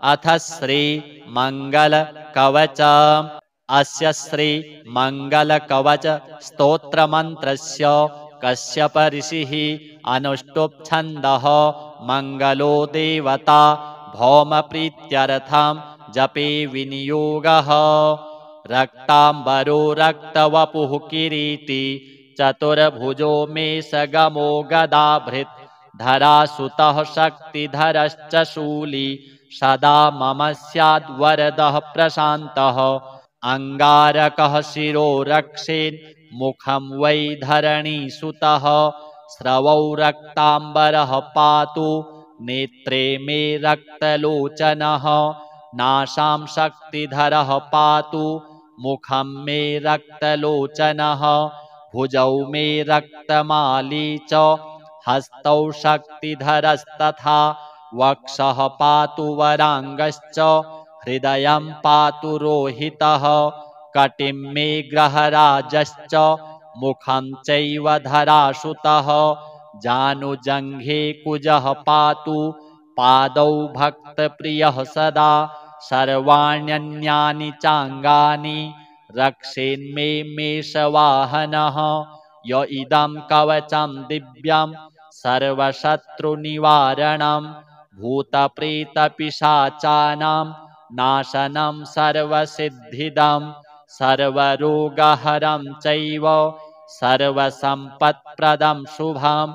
अथ श्री मंगल कवच। अस्य श्री मंगल कवच स्तोत्र मंत्रस्य कश्यप ऋषिः अनुष्टुप् छन्दः मंगलो देवता भौम प्रीत्यर्थं जपे विनियोगः। रक्तांबरो रक्तवपुः किरीटी चतुर्भुजो मेषगमो गदाभृत् धरासुतः शक्तिधरश्च शूली सदा मम स्याद्वरदः प्रशान्तः। अंगारकः शिरो रक्षेन् मुखं वै धरणीसुतः स्रवौ रक्तांबरः पातु नेत्रे मे रक्तलोचनः। नासां शक्तिधरः पातु मुखं मे रक्तलोचनः। भुजौ मे रक्तमाली च हस्तौ शक्तिधरस्तथा वक्षः पातु वरांगश्च हृदयं पातु रोहितः। कटिं मे ग्रहराजश्च मुखं चैव धरासुतः। जानुजङ्घे कुजः पातु पादौ भक्तप्रियः सदा सर्वाण्यन्यानि चाङ्गानि रक्षेन्मे मेषवाहनः। य इदं कवचं दिव्यं सर्वशत्रुनिवारणं भूतप्रेतपिशाचानां नाशनं सर्वसिद्धिदं सर्वरोगहरं चैव सर्वसम्पत्प्रदं शुभं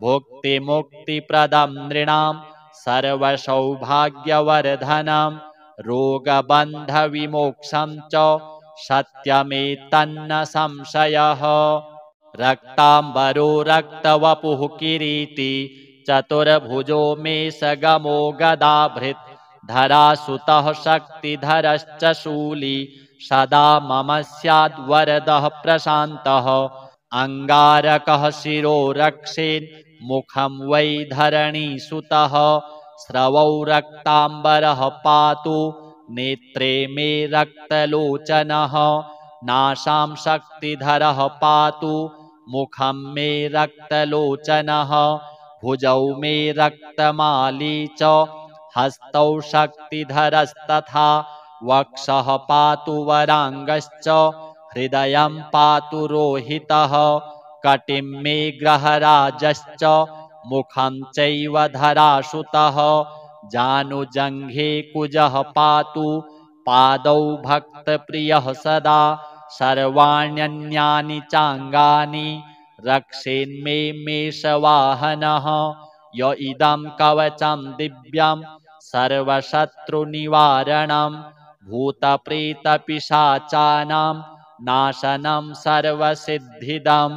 भुक्तिमुक्तिप्रदं नृणां सर्वसौभाग्यवर्धनं रोगबन्धविमोक्षं च सत्यमेतन्न संशयः। रक्तांबरो रक्तवपुः किरीटी चतुर्भुजो मेषगमो गदाभृत् धरासुतः शक्तिधरश्च शूली सदा मम स्याद्वरदः प्रशान्तः। अंगारकः शिरो रक्षेन् मुखं वै धरणीसुतः स्रवौ रक्तांबरः पातु नेत्रे मे रक्तलोचनः। नासां शक्तिधरः पातु मुखं मे रक्तलोचनः। भुजौ मे रक्तमाली च हस्तौ शक्तिधरस्तथा वक्षः पातु वरांगश्च हृदयं पातु रोहितः। कटिं मे ग्रहराजश्च मुखं चैव धरासुतः। जानुजङ्घे कुजः पातु पादौ भक्तप्रियः सदा सर्वाण्यन्यानि चाङ्गानि रक्षेन्मे मेषवाहनः। य इदं कवचं दिव्यं सर्वशत्रुनिवारणं भूतप्रेतपिशाचानां नाशनं सर्वसिद्धिदं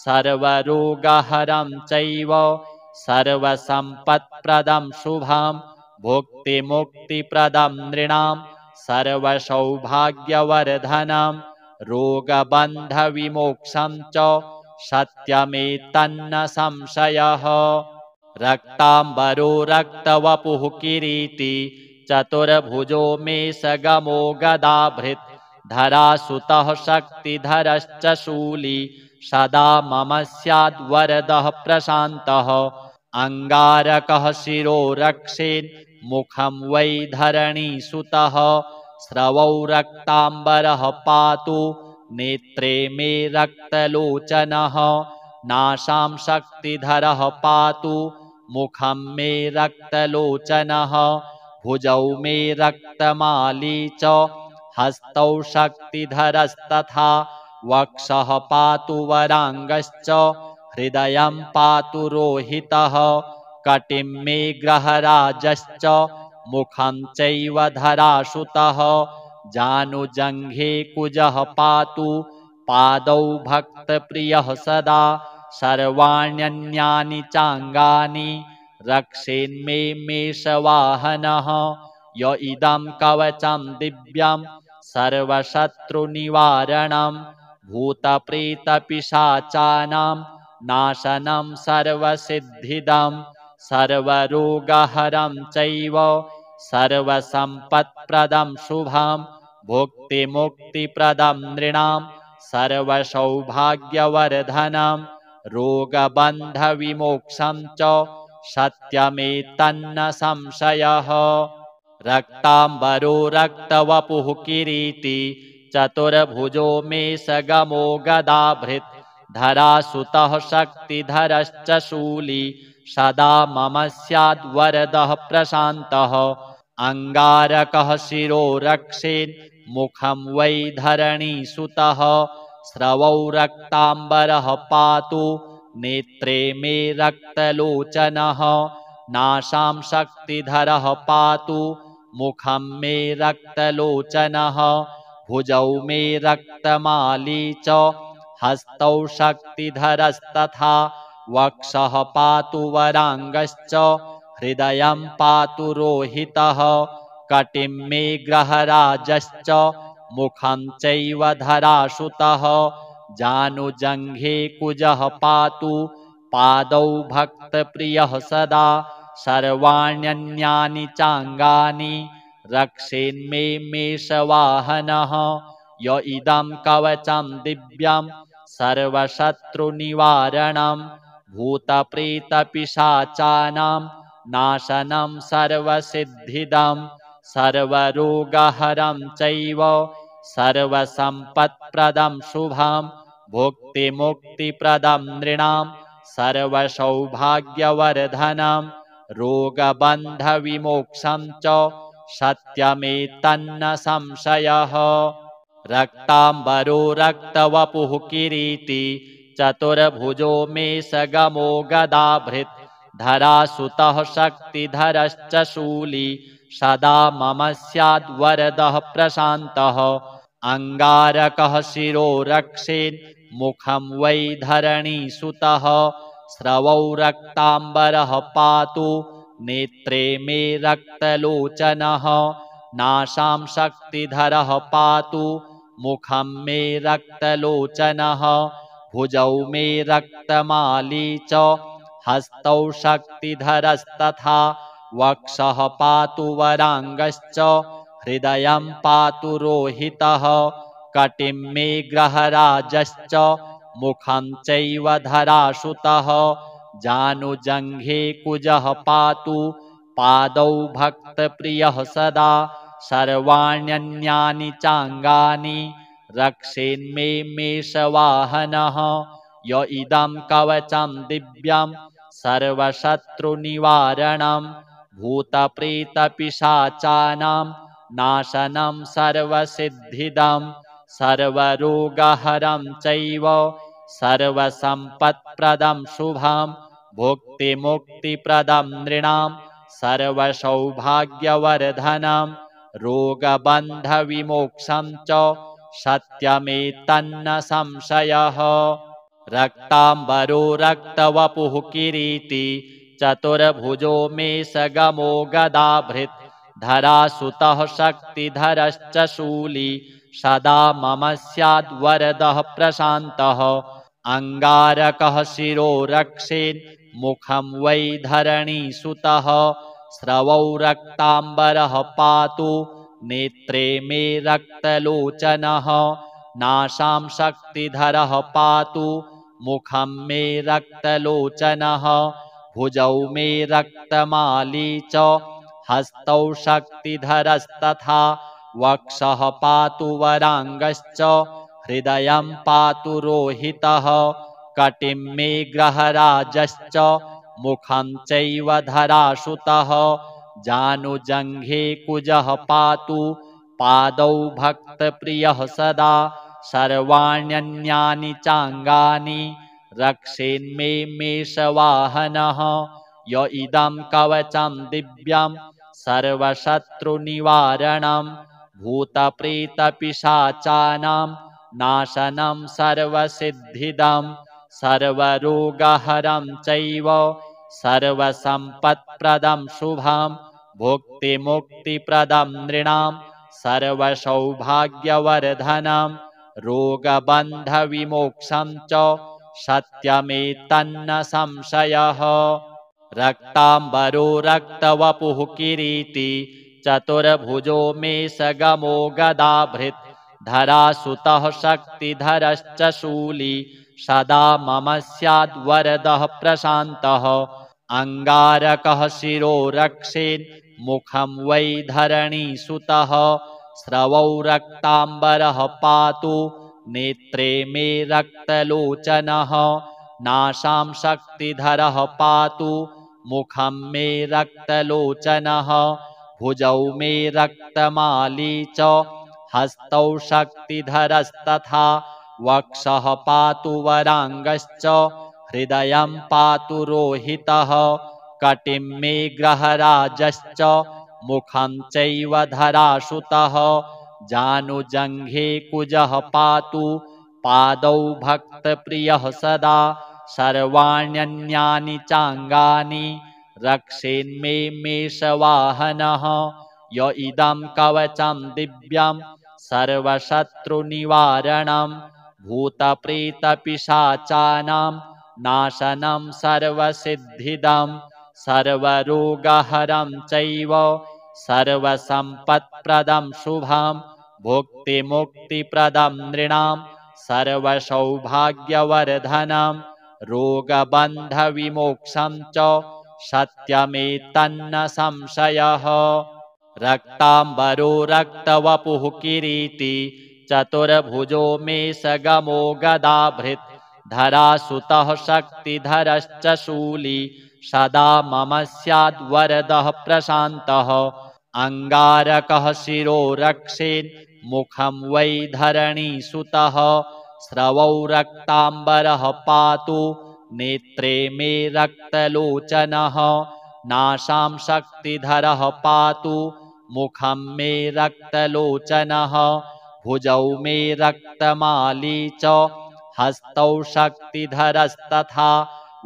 सर्वरोगहरं चैव सर्वसम्पत्प्रदं शुभं भुक्तिमुक्तिप्रदं नृणां सर्वसौभाग्यवर्धनं रोगबन्धविमोक्षं च सत्यमेतन्न संशयः। रक्तांबरो रक्तवपुः किरीटी चतुर्भुजो मेषगमो गदाभृत् धरासुतः शक्तिधरश्च शूली सदा मम स्याद्वरदः प्रशान्तः। अंगारकः शिरो रक्षेन् मुखं वै धरणीसुतः स्रवौ रक्तांबरः पातु नेत्रे मे रक्तलोचनः। नासां शक्तिधरः पातु मुखं मे रक्तलोचनः। भुजौ मे रक्तमाली च हस्तौ शक्तिधरस्तथा वक्षः पातु वरांगश्च हृदयं पातु रोहितः। कटिं मे ग्रहराजश्च मुखं चैव धरासुतः। जानुजङ्घे कुजः पातु पादौ भक्तप्रियः सदा सर्वाण्यन्यानि चाङ्गानि रक्षेन्मे मेषवाहनः। य इदं कवचं दिव्यं सर्वशत्रुनिवारणं भूतप्रेतपिशाचानां नाशनं सर्वसिद्धिदं सर्वरोगहरं चैव सर्वसम्पत्प्रदं शुभं भुक्तिमुक्तिप्रदं नृणां सर्वसौभाग्यवर्धनं रोगबन्धविमोक्षं च सत्यमेतन्न संशयः। रक्ताम्बरो रक्तवपुः किरीटी चतुर्भुजो मे सगमो गदाभृत् धरासुतः शक्तिधरश्च शूली सदा मम स्याद्वरदः प्रशान्तः अङ्गारकः शिरो रक्षेन् मुखं वै धरणीसुतः स्रवौ रक्ताम्बरः पातु नेत्रे मे रक्तलोचनः नासां शक्तिधरः पातु मुखं मे रक्तलोचनः भुजौ मे रक्तमाली च हस्तौ शक्तिधरस्तथा वक्षः पातु वराङ्गश्च हृदयं पातु रोहितः कटिं मे ग्रहराजश्च मुखं चैव धरासुतः जानुजङ्घे कुजः पातु पादौ भक्तप्रियः सदा सर्वाण्यन्यानि चाङ्गानि रक्षेन्मे मेषवाहनः य इदं कवचं दिव्यं सर्वशत्रुनिवारणं भूतप्रेतपिशाचानां नाशनं सर्वसिद्धिदं सर्वरोगहरं चैव सर्वसम्पत्प्रदं शुभं भुक्तिमुक्तिप्रदं नृणां सर्वसौभाग्यवर्धनं रोगबन्धविमोक्षं च सत्यमेतन्न संशयः रक्ताम्बरो रक्तवपुः किरीटी चतुर्भुजो मे सगमो गदाभृत् धरासुतः शक्तिधरश्च शूली सदा मम स्याद्वरदः प्रशान्तः अङ्गारकः शिरो रक्षेन् मुखं वै धरणीसुतः स्रवौ रक्ताम्बरः पातु नेत्रे मे रक्तलोचनः नासां शक्तिधरः पातु मुखं मे रक्तलोचनः भुजौ मे रक्तमाली च हस्तौ शक्तिधरस्तथा वक्षः पातु वराङ्गश्च हृदयं पातु रोहितः कटिं मे ग्रहराजश्च मुखं चैव धरासुतः जानुजङ्घे कुजः पातु पादौ भक्तप्रियः सदा सर्वाण्यन्यानि चाङ्गानि रक्षेन्मे मेषवाहनः य इदं कवचं दिव्यं सर्वशत्रुनिवारणं भूतप्रेतपिशाचानां नाशनं सर्वसिद्धिदं सर्वरोगहरं चैव सर्वसम्पत्प्रदं शुभं भुक्तिमुक्तिप्रदं नृणां सर्वसौभाग्यवर्धनं रोगबन्धविमोक्षं च सत्यमेतन्न संशयः रक्ताम्बरो रक्तवपुः किरीटी चतुर्भुजो मे सगमो गदाभृत् धरासुतः शक्तिधरश्च शूली सदा मम स्याद्वरदः प्रशान्तः अङ्गारकः शिरो रक्षेन् मुखं वै धरणीसुतः स्रवौ रक्ताम्बरः पातु नेत्रे मे रक्तलोचनः नासां शक्तिधरः पातु मुखं मे रक्तलोचनः भुजौ मे रक्तमाली च हस्तौ शक्तिधरस्तथा वक्षः पातु वराङ्गश्च हृदयं पातु रोहितः कटिं मे ग्रहराजश्च मुखं चैव धरासुतः जानुजङ्घे कुजः पातु पादौ भक्तप्रियः सदा सर्वाण्यन्यानि चाङ्गानि रक्षेन्मे मेषवाहनः य इदं कवचं दिव्यं सर्वशत्रुनिवारणं भूतप्रेतपिशाचानां नाशनं सर्वसिद्धिदं सर्वरोगहरं चैव सर्वसम्पत्प्रदं शुभं भुक्तिमुक्तिप्रदं नृणां सर्वसौभाग्यवर्धनं रोगबन्धविमोक्षं च सत्यमेतन्न संशयः रक्ताम्बरो रक्तवपुः किरीटी चतुर्भुजो मे सगमो गदाभृत् धरासुतः शक्तिधरश्च शूली सदा मम स्याद्वरदः प्रशान्तः अङ्गारकः शिरो रक्षेन् मुखं वै धरणीसुतः स्रवौ रक्ताम्बरः पातु नेत्रे मे रक्तलोचनः नासां शक्तिधरः पातु मुखं मे रक्तलोचनः भुजौ मे रक्तमाली च हस्तौ शक्तिधरस्तथा वक्षः पातु वराङ्गश्च हृदयं पातु रोहितः कटिं मे ग्रहराजश्च मुखं चैव धरासुतः जानुजङ्घे कुजः पातु पादौ भक्तप्रियः सदा सर्वाण्यन्यानि चाङ्गानि रक्षेन्मे मेषवाहनः य इदं कवचं दिव्यं सर्वशत्रुनिवारणं भूतप्रेतपिशाचानां नाशनं सर्वसिद्धिदं सर्वरोगहरं चैव सर्वसम्पत्प्रदं शुभं भुक्तिमुक्तिप्रदं नृणां सर्वसौभाग्यवर्धनं रोगबन्धविमोक्षं च सत्यमेतन्न संशयः रक्ताम्बरो रक्तवपुः किरीटी चतुर्भुजो मेषगमो गदाभृत् धरासुतः शक्तिधरश्च शूली सदा मम स्याद्वरदः प्रशान्तः अङ्गारकः शिरो रक्षेन् मुखं वै धरणीसुतः स्रवौ रक्ताम्बरः पातु नेत्रे मे रक्तलोचनः नासां शक्तिधरः पातु मुखं मे रक्तलोचनः भुजौ मे रक्तमाली च हस्तौ शक्तिधरस्तथा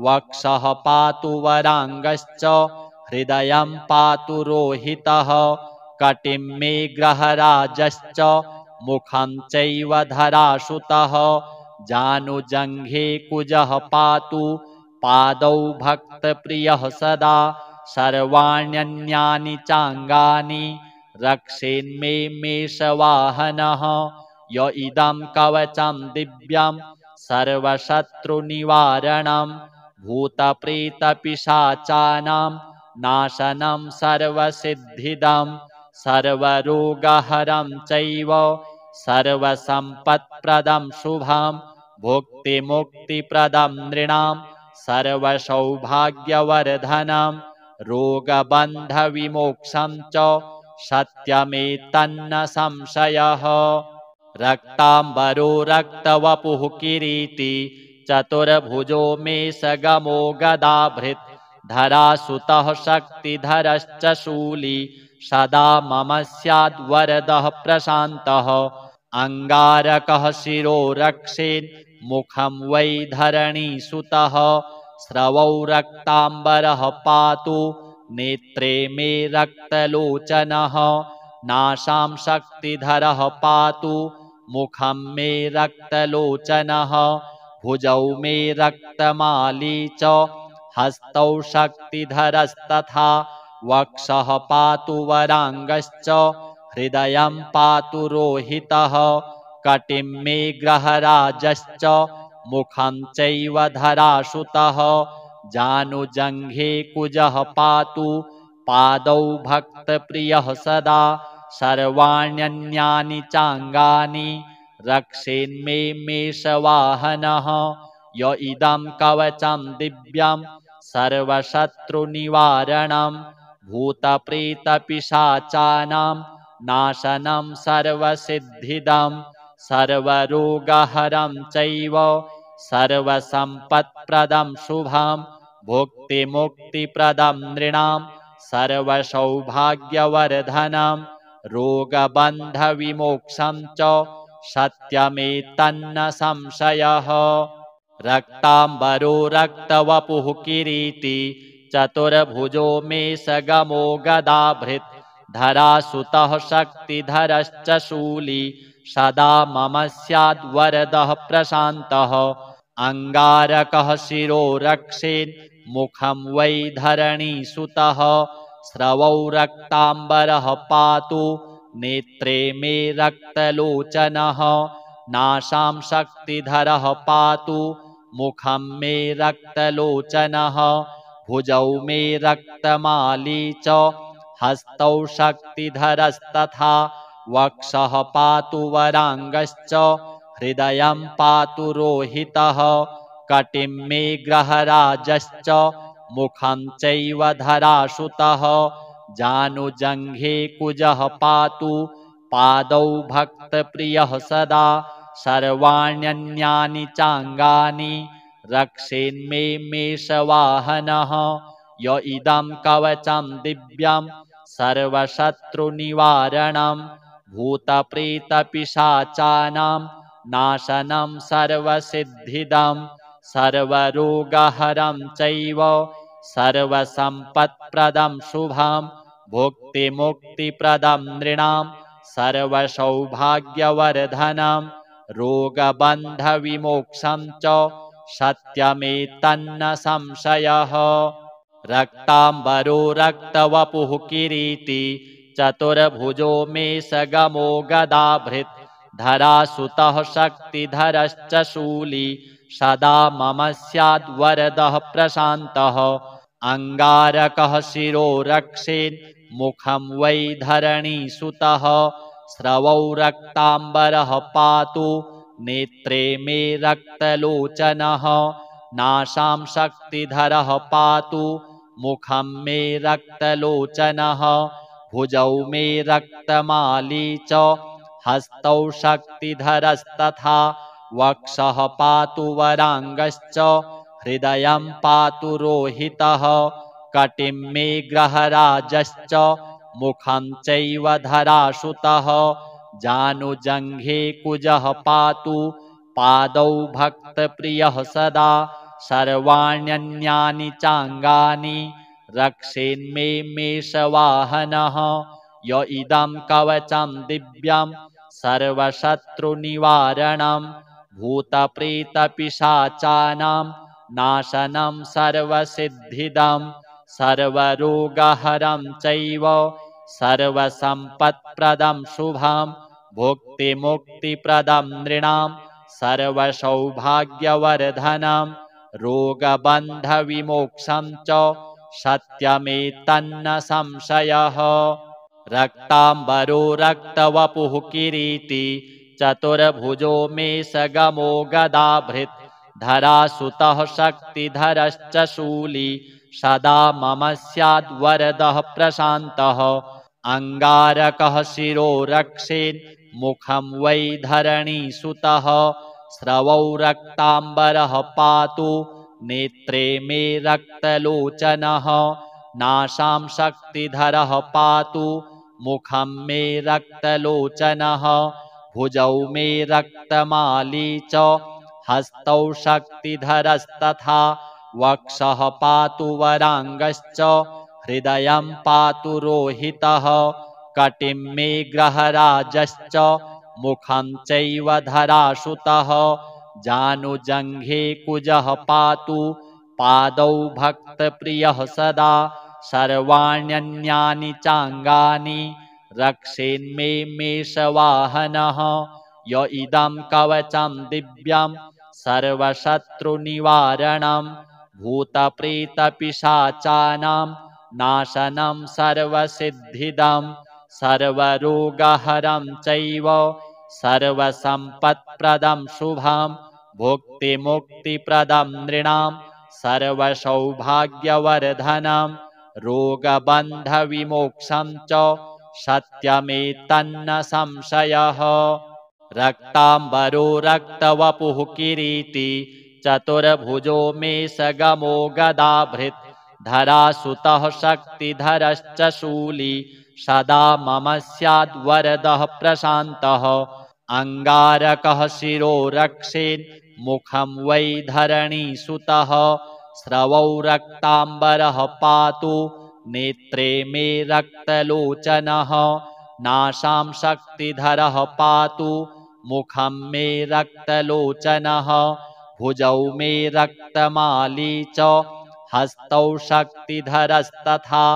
वक्षः पातु वराङ्गश्च हृदयं पातु रोहितः कटिं मे ग्रहराजश्च मुखं चैव धरासुतः जानुजङ्घे कुजः पातु पादौ भक्तप्रियः सदा सर्वाण्यन्यानि चाङ्गानि रक्षेन्मे मेषवाहनः य इदं कवचं दिव्यं सर्वशत्रुनिवारणं भूतप्रेतपिशाचानां नाशनं सर्वसिद्धिदं सर्वरोगहरं चैव सर्वसम्पत्प्रदं शुभं भुक्तिमुक्तिप्रदं नृणां सर्वसौभाग्यवर्धनं रोगबन्धविमोक्षं च सत्यमेतन्न संशयः रक्ताम्बरो रक्तवपुः किरीटी चतुर्भुजो मेषगमो गदाभृत् धरासुतः शक्तिधरश्च शूली सदा मम स्याद्वरदः प्रशान्तः अङ्गारकः शिरो रक्षेन् मुखं वै धरणीसुतः स्रवौ रक्ताम्बरः पातु नेत्रे मे रक्तलोचनः नासां शक्तिधरः पातु मुखं मे रक्तलोचनः भुजौ मे रक्तमाली च हस्तौ शक्तिधरस्तथा वक्षः पातु वराङ्गश्च हृदयं पातु रोहितः कटिं मे ग्रहराजश्च मुखं चैव धरासुतः जानुजङ्घे कुजः पातु पादौ भक्तप्रियः सदा सर्वाण्यन्यानि चाङ्गानि रक्षेन्मे मेषवाहनः य इदं कवचं दिव्यं सर्वशत्रुनिवारणं भूतप्रेतपिशाचानां नाशनं सर्वसिद्धिदं सर्वरोगहरं चैव सर्वसम्पत्प्रदं शुभं भुक्तिमुक्तिप्रदं नृणां सर्वसौभाग्यवर्धनं रोगबन्धविमोक्षं च सत्यमेतन्न संशयः रक्ताम्बरो रक्तवपुः किरीटी चतुर्भुजो मेषगमो गदाभृत् धरासुतः शक्तिधरश्च शूली सदा मम स्याद्वरदः प्रशान्तः अङ्गारकः शिरो रक्षेन् मुखं वै धरणीसुतः स्रवौ रक्ताम्बरः पातु नेत्रे मे रक्तलोचनः नासां शक्तिधरः पातु मुखं मे रक्तलोचनः भुजौ मे रक्तमाली च हस्तौ शक्तिधरस्तथा वक्षः पातु वराङ्गश्च हृदयं पातु रोहितः कटिं मे ग्रहराजश्च मुखं चैव धरासुतः जानुजङ्घे कुजः पातु पादौ भक्तप्रियः सदा सर्वाण्यन्यानि चाङ्गानि रक्षेन्मे मेषवाहनः य इदं कवचं दिव्यं सर्वशत्रुनिवारणं भूतप्रेतपिशाचानां नाशनं सर्वसिद्धिदं सर्वरोगहरं चैव सर्वसम्पत्प्रदं शुभं भुक्तिमुक्तिप्रदं नृणां सर्वसौभाग्यवर्धनं रोगबन्धविमोक्षं च सत्यमेतन्न संशयः रक्ताम्बरो रक्तवपुः किरीटी चतुर्भुजो मेषगमो गदाभृत् धरासुतः शक्तिधरश्च शूली सदा मम स्याद्वरदः प्रशान्तः अङ्गारकः शिरो रक्षेन् मुखं वै धरणीसुतः स्रवौ रक्ताम्बरः पातु नेत्रे मे रक्तलोचनः नासां शक्तिधरः पातु मुखं मे रक्तलोचनः भुजौ मे रक्तमाली च हस्तौ शक्तिधरस्तथा वक्षः पातु वराङ्गश्च हृदयं पातु रोहितः कटिं मे ग्रहराजश्च मुखं चैव धरासुतः जानुजङ्घे कुजः पातु पादौ भक्तप्रियः सदा सर्वाण्यन्यानि चाङ्गानि रक्षेन्मे मेषवाहनः य इदं कवचं दिव्यं सर्वशत्रुनिवारणं भूतप्रेतपिशाचानां नाशनं सर्वसिद्धिदं सर्वरोगहरं चैव सर्वसम्पत्प्रदं शुभं भुक्तिमुक्तिप्रदं नृणां सर्वसौभाग्यवर्धनं रोगबन्धविमोक्षं च सत्यमेतन्न संशयः रक्ताम्बरो रक्तवपुः किरीटी चतुर्भुजो मेषगमो गदाभृत् धरासुतः शक्तिधरश्च शूली सदा मम स्याद्वरदः प्रशान्तः अङ्गारकः शिरो रक्षेन् मुखं वै धरणीसुतः स्रवौ रक्ताम्बरः पातु नेत्रे मे रक्तलोचनः नासां शक्तिधरः पातु मुखं मे रक्तलोचनः भुजौ मे रक्तमाली च हस्तौ शक्तिधरस्तथा वक्षः पातु वराङ्गश्च हृदयं पातु रोहितः कटिं मे ग्रहराजश्च मुखं चैव धरासुतः जानुजङ्घे कुजः पातु पादौ भक्तप्रियः सदा सर्वाण्यन्यानि चाङ्गानि रक्षेन्मे मेषवाहनः य इदं कवचं दिव्यं सर्वशत्रुनिवारणं भूतप्रेतपिशाचानां नाशनं सर्वसिद्धिदं सर्वरोगहरं चैव सर्वसम्पत्प्रदं शुभं भुक्तिमुक्तिप्रदं नृणां सर्वसौभाग्यवर्धनं रोगबन्धविमोक्षं च सत्यमेतन्न संशयः रक्ताम्बरो रक्तवपुः किरीटी चतुर्भुजो मेषगमो गदाभृत् धरासुतः शक्तिधरश्च शूली सदा मम स्याद्वरदः प्रशान्तः अङ्गारकः शिरो रक्षेन् मुखं वै धरणीसुतः स्रवौ रक्ताम्बरः पातु नेत्रे मे रक्तलोचनः नासां शक्तिधरः पातु मुखं मे रक्तलोचनः भुजौ मे रक्तमाली च हस्तौ शक्तिधरस्तथा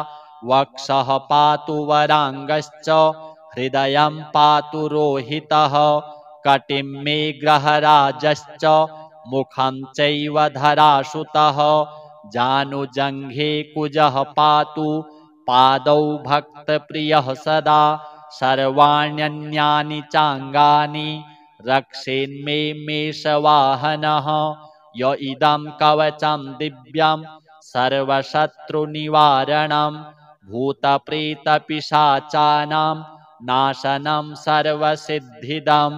वक्षः पातु वराङ्गश्च हृदयं पातु रोहितः कटिं मे ग्रहराजश्च मुखं चैव धरासुतः जानुजङ्घे कुजः पातु पादौ भक्तप्रियः सदा सर्वाण्यन्यानि चाङ्गानि रक्षेन्मे मेषवाहनः य इदं कवचं दिव्यं सर्वशत्रुनिवारणं भूतप्रेतपिशाचानां नाशनं सर्वसिद्धिदं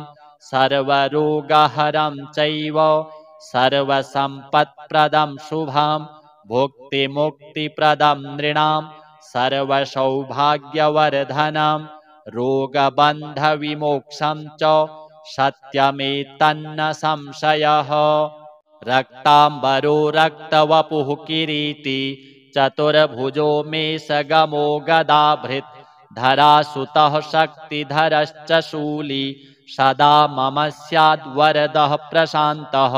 सर्वरोगहरं चैव सर्वसम्पत्प्रदं शुभं भुक्तिमुक्तिप्रदं नृणां सर्वसौभाग्यवर्धनं रोगबन्धविमोक्षं च सत्यमेतन्न संशयः। रक्ताम्बरो रक्तवपुः किरीटी चतुर्भुजो मेषगमो गदाभृत् धरासुतः शक्तिधरश्च शूली सदा मम स्याद्वरदः प्रशान्तः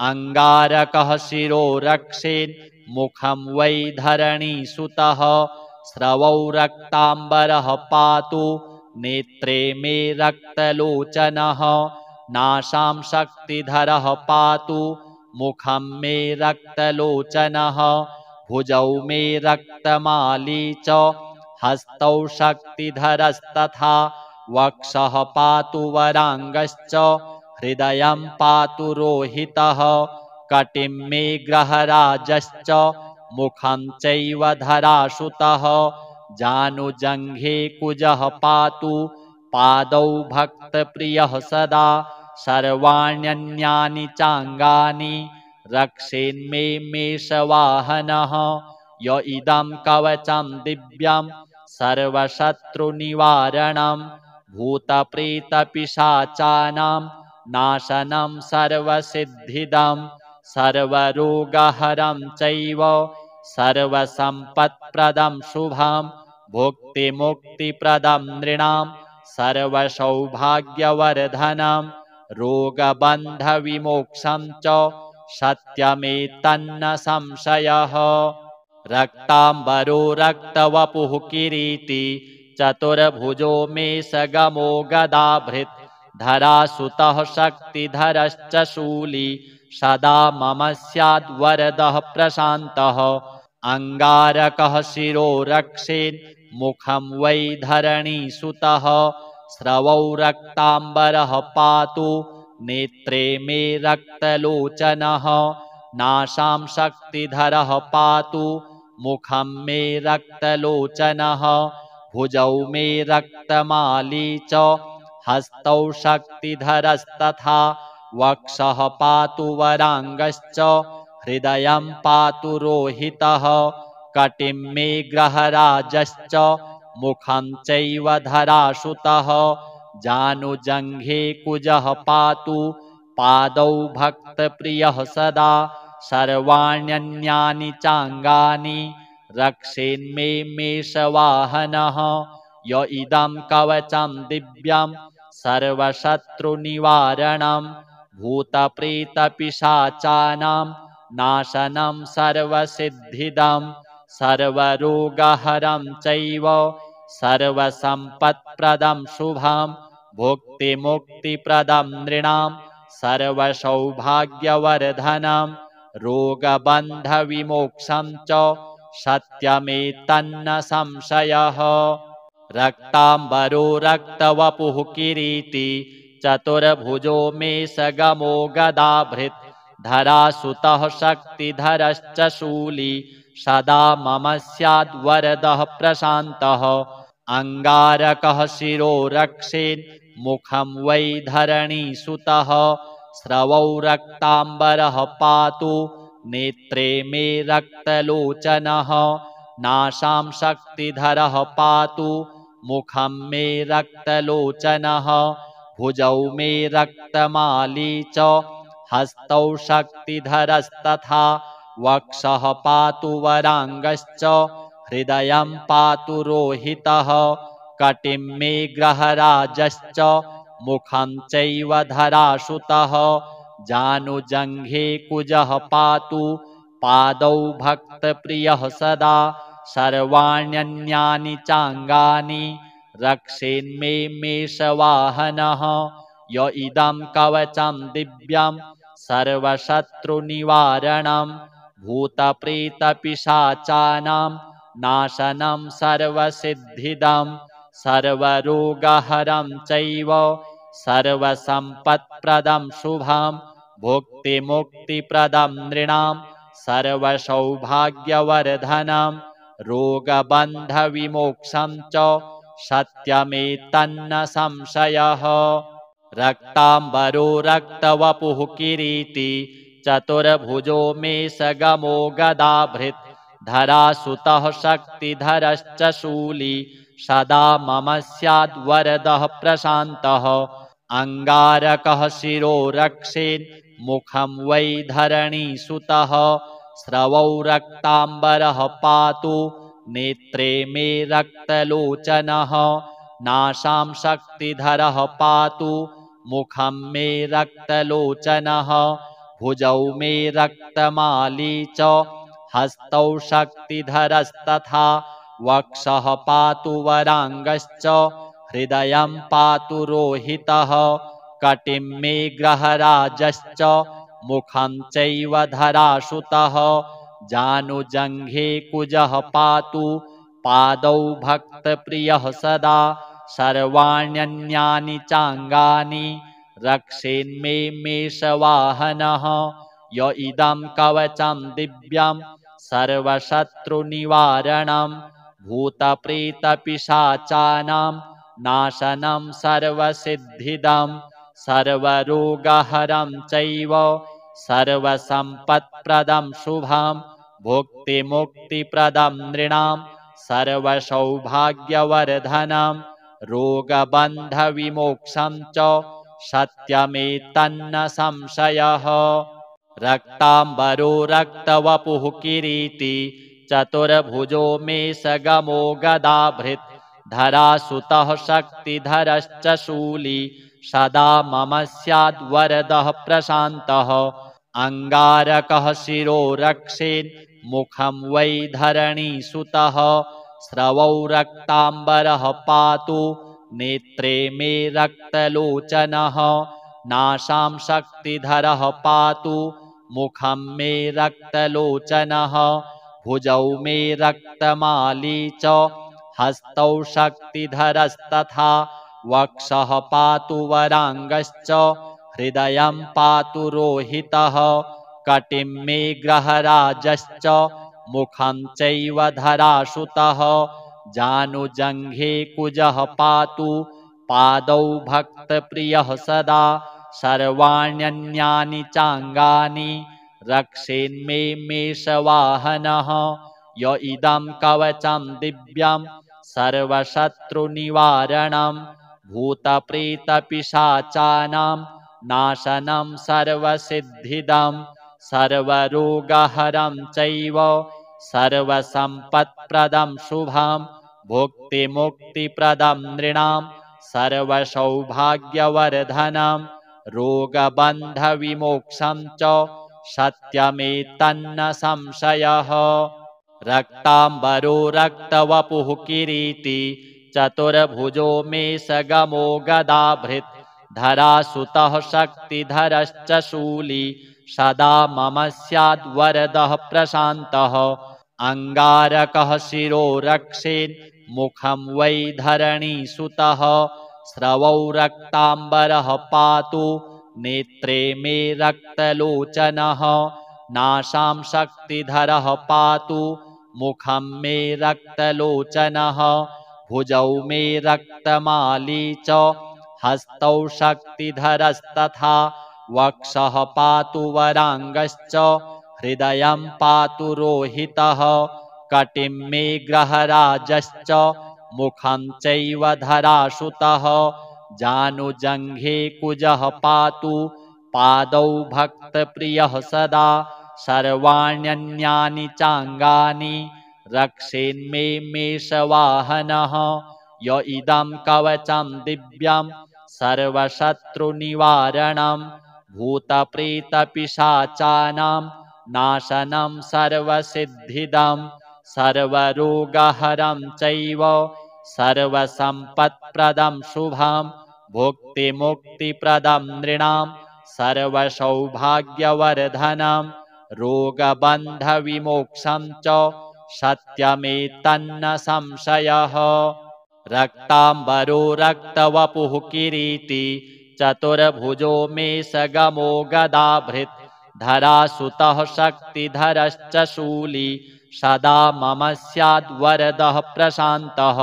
अङ्गारकः शिरो रक्षेन् मुखं वै धरणीसुतः स्रवौ रक्ताम्बरः पातु नेत्रे मे रक्तलोचनः नासां शक्तिधरः पातु मुखं मे रक्तलोचनः भुजौ मे रक्तमाली च हस्तौ शक्तिधरस्तथा वक्षः पातु वराङ्गश्च हृदयं पातु रोहितः कटिं मे ग्रहराजश्च मुखं चैव धरासुतः जानुजङ्घे कुजः पातु पादौ भक्तप्रियः सदा सर्वाण्यन्यानि चाङ्गानि रक्षेन्मे मेषवाहनः य इदं कवचं दिव्यं सर्वशत्रुनिवारणं भूतप्रेतपिशाचानां नाशनं सर्वसिद्धिदं सर्वरोगहरं चैव सर्वसम्पत्प्रदं शुभं भुक्तिमुक्तिप्रदं नृणां सर्वसौभाग्यवर्धनं रोगबन्धविमोक्षं च सत्यमेतन्न संशयः। रक्ताम्बरो रक्तवपुः किरीटी चतुर्भुजो मेषगमो गदाभृत् धरासुतः शक्तिधरश्च शूली सदा मम स्याद्वरदः प्रशान्तः अङ्गारकः शिरो रक्षेन् मुखं वै धरणीसुतः स्रवौ रक्ताम्बरः पातु नेत्रे मे रक्तलोचनः नासां शक्तिधरः पातु मुखं मे रक्तलोचनः भुजौ मे रक्तमाली च हस्तौ शक्तिधरस्तथा वक्षः पातु वराङ्गश्च हृदयं पातु रोहितः कटिं मे ग्रहराजश्च मुखं चैव धरासुतः जानुजङ्घे कुजः पातु पादौ भक्तप्रियः सदा सर्वाण्यन्यानि चाङ्गानि रक्षेन्मे मेषवाहनः य इदं कवचं दिव्यं सर्वशत्रुनिवारणं भूतप्रेतपिशाचानां नाशनं सर्वसिद्धिदं सर्वरोगहरं चैव सर्वसम्पत्प्रदं शुभं भुक्तिमुक्तिप्रदं नृणां सर्वसौभाग्यवर्धनं रोगबन्धविमोक्षं च सत्यमेतन्न संशयः। रक्ताम्बरो रक्तवपुः किरीटी चतुर्भुजो मेषगमो गदाभृत् धरासुतः शक्तिधरश्च शूली सदा मम स्याद्वरदः प्रशान्तः अङ्गारकः शिरो रक्षेन् मुखं वै धरणीसुतः स्रवौ रक्ताम्बरः पातु नेत्रे मे रक्तलोचनः नासां शक्तिधरः पातु मुखं मे रक्तलोचनः भुजौ मे रक्तमाली च हस्तौ शक्तिधरस्तथा वक्षः पातु वराङ्गश्च हृदयं पातु रोहितः कटिं मे ग्रहराजश्च मुखं चैव धरासुतः जानुजङ्घे कुजः पातु पादौ भक्तप्रियः सदा सर्वाण्यन्यानि चाङ्गानि रक्षेन्मे मेषवाहनः य इदं कवचं दिव्यं सर्वशत्रुनिवारणं भूतप्रेतपिशाचानां नाशनं सर्वसिद्धिदं सर्वरोगहरं चैव सर्वसम्पत्प्रदं शुभं भुक्तिमुक्तिप्रदं नृणां सर्वसौभाग्यवर्धनं रोगबन्धविमोक्षं च सत्यमेतन्न संशयः। रक्ताम्बरो रक्तवपुः किरीटी चतुर्भुजो मेषगमो गदाभृत् धरासुतः शक्तिधरश्च शूली सदा मम स्याद्वरदः प्रशान्तः। अङ्गारकः शिरो रक्षेन् मुखं वै धरणीसुतः स्रवौ रक्ताम्बरः पातु नेत्रे मे रक्तलोचनः। नासां शक्तिधरः पातु मुखं मे रक्तलोचनः भुजौ मे रक्तमाली च हस्तौ शक्तिधरस्तथा वक्षः पातु वराङ्गश्च हृदयं पातु रोहितः कटिं मे ग्रहराजश्च मुखं चैव धरासुतः जानुजङ्घे कुजः पातु पादौ भक्तप्रियः सदा सर्वाण्यन्यानि चाङ्गानि रक्षेन्मे मेषवाहनः। य इदं कवचं दिव्यं सर्वशत्रुनिवारणं भूतप्रेतपिशाचानां नाशनं सर्वसिद्धिदं सर्वरोगहरं चैव सर्वसम्पत्प्रदं शुभं भुक्तिमुक्तिप्रदं नृणां सर्वसौभाग्यवर्धनं रोगबन्धविमोक्षं च सत्यमेतन्न संशयः। रक्ताम्बरो रक्तवपुः किरीटी चतुर्भुजो मेषगमो गदाभृत् धरासुतः शक्तिधरश्च शूली सदा मम स्याद्वरदः प्रशान्तः। अङ्गारकः शिरो रक्षेन् मुखं वै धरणीसुतः स्रवौ रक्ताम्बरः पातु नेत्रे मे रक्तलोचनः। नासां शक्तिधरः पातु मुखं मे रक्तलोचनः भुजौ मे रक्तमाली च हस्तौ शक्तिधरस्तथा वक्षः पातु वराङ्गश्च हृदयं पातु रोहितः कटिं मे ग्रहराजश्च मुखं चैव धरासुतः जानुजङ्घे कुजः पातु पादौ भक्तप्रियः सदा सर्वाण्यन्यानि चाङ्गानि रक्षेन्मे मेषवाहनः। य इदं कवचं दिव्यं सर्वशत्रुनिवारणं भूतप्रेतपिशाचानां नाशनं सर्वसिद्धिदं सर्वरोगहरं चैव सर्वसम्पत्प्रदं शुभं भुक्तिमुक्तिप्रदं नृणां सर्वसौभाग्यवर्धनं रोगबन्धविमोक्षं च सत्यमेतन्न संशयः। रक्ताम्बरो रक्तवपुः किरीटी चतुर्भुजो मेषगमो गदाभृत् धरासुतः शक्तिधरश्च शूली सदा मम स्याद्वरदः प्रशान्तः। अङ्गारकः शिरो रक्षेन् मुखं वै धरणीसुतः स्रवौ रक्ताम्बरः पातु नेत्रे मे रक्तलोचनः। नासां शक्तिधरः पातु मुखं मे रक्तलोचनः भुजौ मे रक्तमाली च हस्तौ शक्तिधरस्तथा वक्षः पातु वराङ्गश्च हृदयं पातु रोहितः कटिं मे ग्रहराजश्च मुखं चैव धरासुतः जानुजङ्घे कुजः पातु पादौ भक्तप्रियः सदा सर्वाण्यन्यानि चाङ्गानि रक्षेन्मे मेषवाहनः। य इदं कवचं दिव्यं सर्वशत्रुनिवारणं भूतप्रेतपिशाचानां नाशनं सर्वसिद्धिदं सर्वरोगहरं चैव सर्वसम्पत्प्रदं शुभं भुक्तिमुक्तिप्रदं नृणां सर्वसौभाग्यवर्धनं रोगबन्धविमोक्षं च सत्यमेतन्न संशयः। रक्ताम्बरो रक्तवपुः किरीटी चतुर्भुजो मेषगमो गदाभृत् धरासुतः शक्तिधरश्च शूली सदा मम स्याद्वरदः प्रशान्तः।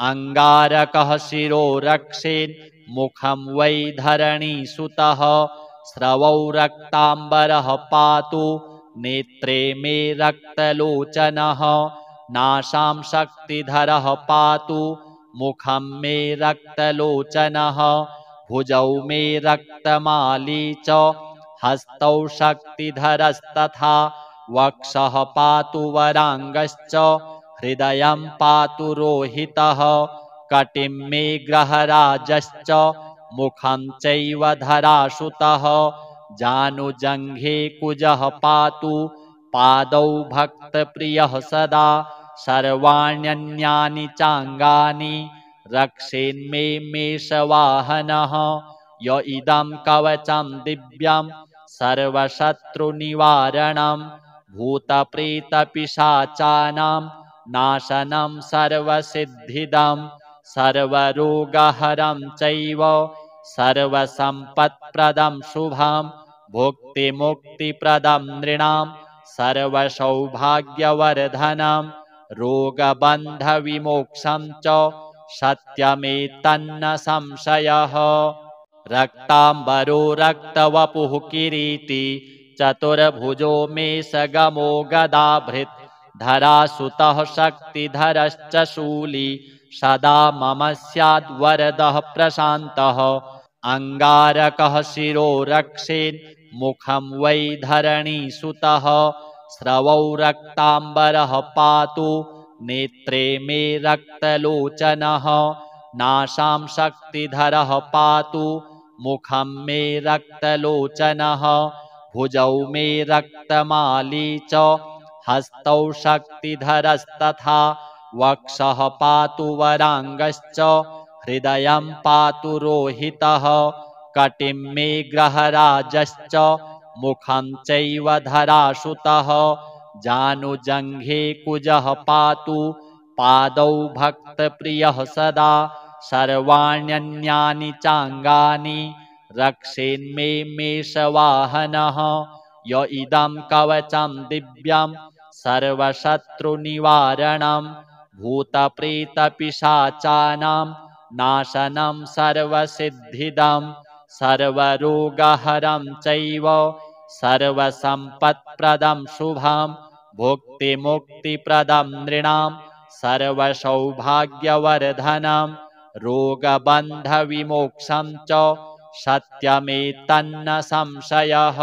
अङ्गारकः शिरो रक्षेन् मुखं वै धरणीसुतः स्रवौ रक्ताम्बरः पातु नेत्रे मे रक्तलोचनः। नासां शक्तिधरः पातु मुखं मे रक्तलोचनः। भुजौ मे रक्तमाली च हस्तौ शक्तिधरस्तथा वक्षः पातु वराङ्गश्च हृदयं पातु रोहितः। कटिं मे ग्रहराजश्च मुखं चैव धरासुतः। जानुजङ्घे कुजः पातु पादौ भक्तप्रियः सदा सर्वाण्यन्यानि चाङ्गानि रक्षेन्मे मेषवाहनः। य इदं कवचं दिव्यं सर्वशत्रुनिवारणं भूतप्रेतपिशाचानां नाशनं सर्वसिद्धिदं सर्वरोगहरं चैव सर्वसम्पत्प्रदं शुभं भुक्तिमुक्तिप्रदं नृणां सर्वसौभाग्यवर्धनं रोगबन्धविमोक्षं च सत्यमेतन्न संशयः। रक्ताम्बरो रक्तवपुः किरीटी चतुर्भुजो मेषगमो गदाभृत् धरासुतः शक्तिधरश्च शूली सदा मम स्याद्वरदः प्रशान्तः। अङ्गारकः शिरो रक्षेन् मुखं वै धरणीसुतः स्रवौ रक्ताम्बरः पातु नेत्रे मे रक्तलोचनः। नासां शक्तिधरः पातु मुखं मे रक्तलोचनः। भुजौ मे रक्तमाली च हस्तौ शक्तिधरस्तथा वक्षः पातु वराङ्गश्च हृदयं पातु रोहितः। कटिं मे ग्रहराजश्च मुखं चैव धरासुतः। जानुजङ्घे कुजः पातु पादौ भक्तप्रियः सदा सर्वाण्यन्यानि चाङ्गानि रक्षेन्मे मेषवाहनः। य इदं कवचं दिव्यं सर्वशत्रुनिवारणं भूतप्रेतपिशाचानां नाशनं सर्वसिद्धिदं सर्वरोगहरं चैव सर्वसम्पत्प्रदं शुभं भुक्तिमुक्तिप्रदं नृणां सर्वसौभाग्यवर्धनं रोगबन्धविमोक्षं च सत्यमेतन्न संशयः।